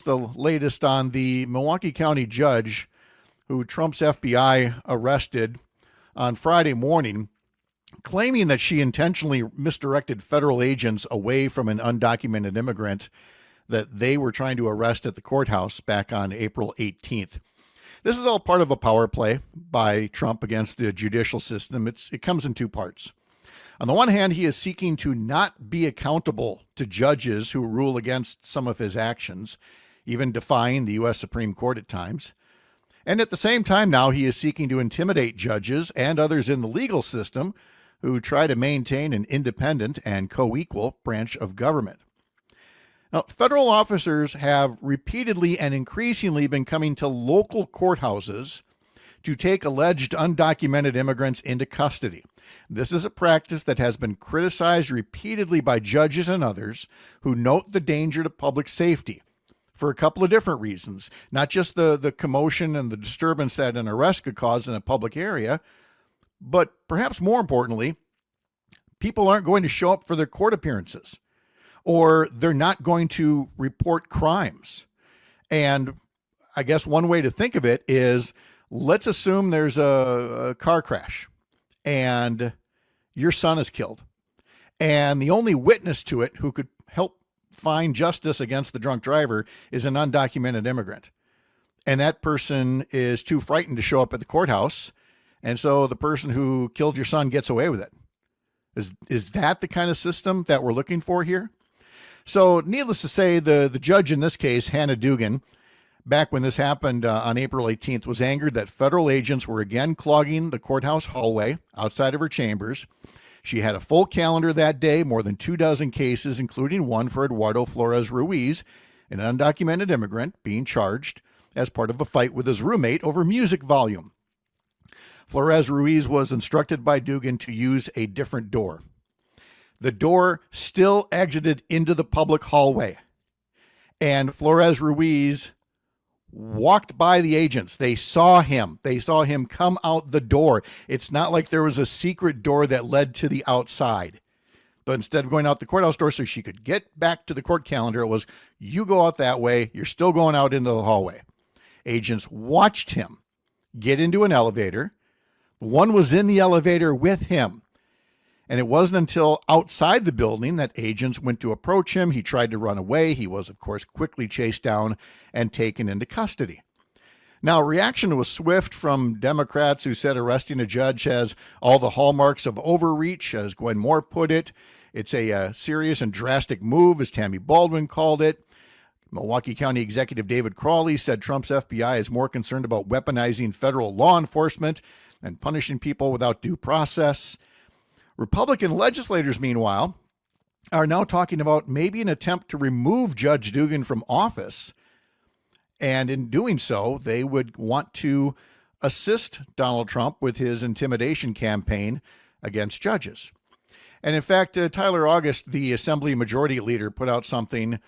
The latest on the Milwaukee County judge who Trump's FBI arrested on Friday morning, claiming that she intentionally misdirected federal agents away from an undocumented immigrant that they were trying to arrest at the courthouse back on April 18th. This is all part of a power play by Trump against the judicial system. It comes in two parts. On the one hand, he is seeking to not be accountable to judges who rule against some of his actions, even defying the U.S. Supreme Court at times. And at the same time now, he is seeking to intimidate judges and others in the legal system who try to maintain an independent and co-equal branch of government. Now, federal officers have repeatedly and increasingly been coming to local courthouses to take alleged undocumented immigrants into custody. This is a practice that has been criticized repeatedly by judges and others who note the danger to public safety for a couple of different reasons. Not just the commotion and the disturbance that an arrest could cause in a public area, but perhaps more importantly, people aren't going to show up for their court appearances, or they're not going to report crimes. And I guess one way to think of it is, let's assume there's a car crash and your son is killed, and the only witness to it who could help find justice against the drunk driver is an undocumented immigrant. And that person is too frightened to show up at the courthouse. And so the person who killed your son gets away with it. Is that the kind of system that we're looking for here? So needless to say, the judge in this case, Hannah Dugan, back when this happened on April 18th, was angered that federal agents were again clogging the courthouse hallway outside of her chambers. She had a full calendar that day, more than 24 cases, including one for Eduardo Flores Ruiz, an undocumented immigrant being charged as part of a fight with his roommate over music volume. Flores Ruiz was instructed by Dugan to use a different door. The door still exited into the public hallway, and Flores Ruiz walked by the agents. They saw him. They saw him come out the door. It's not like there was a secret door that led to the outside. But instead of going out the courthouse door so she could get back to the court calendar, it was, you go out that way. You're still going out into the hallway. Agents watched him get into an elevator. One was in the elevator with him. And it wasn't until outside the building that agents went to approach him. He tried to run away. He was, of course, quickly chased down and taken into custody. Now, reaction was swift from Democrats who said arresting a judge has all the hallmarks of overreach, as Gwen Moore put it. It's a serious and drastic move, as Tammy Baldwin called it. Milwaukee County Executive David Crawley said Trump's FBI is more concerned about weaponizing federal law enforcement and punishing people without due process. Republican legislators, meanwhile, are now talking about maybe an attempt to remove Judge Dugan from office. And in doing so, they would want to assist Donald Trump with his intimidation campaign against judges. And in fact, Tyler August, the Assembly Majority Leader, put out something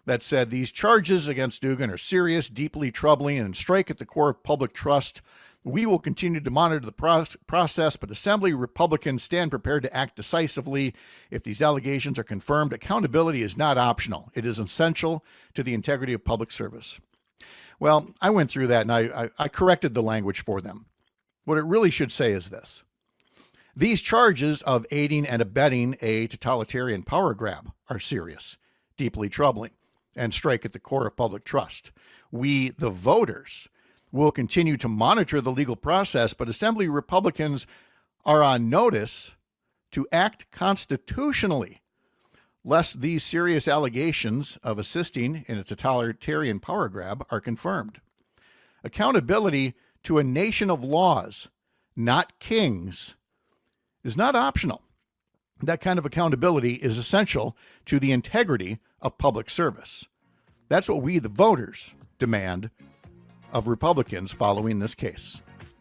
that said these charges against Dugan are serious, deeply troubling, and strike at the core of public trust. We will continue to monitor the process, but Assembly Republicans stand prepared to act decisively if these allegations are confirmed. Accountability is not optional. It is essential to the integrity of public service. Well, I went through that and I corrected the language for them. What it really should say is this. These charges of aiding and abetting a totalitarian power grab are serious, deeply troubling, and strike at the core of public trust. We, the voters, will continue to monitor the legal process, but Assembly Republicans are on notice to act constitutionally, lest these serious allegations of assisting in a totalitarian power grab are confirmed. Accountability to a nation of laws, not kings, is not optional. That kind of accountability is essential to the integrity of public service. That's what we, the voters, demand of Republicans following this case.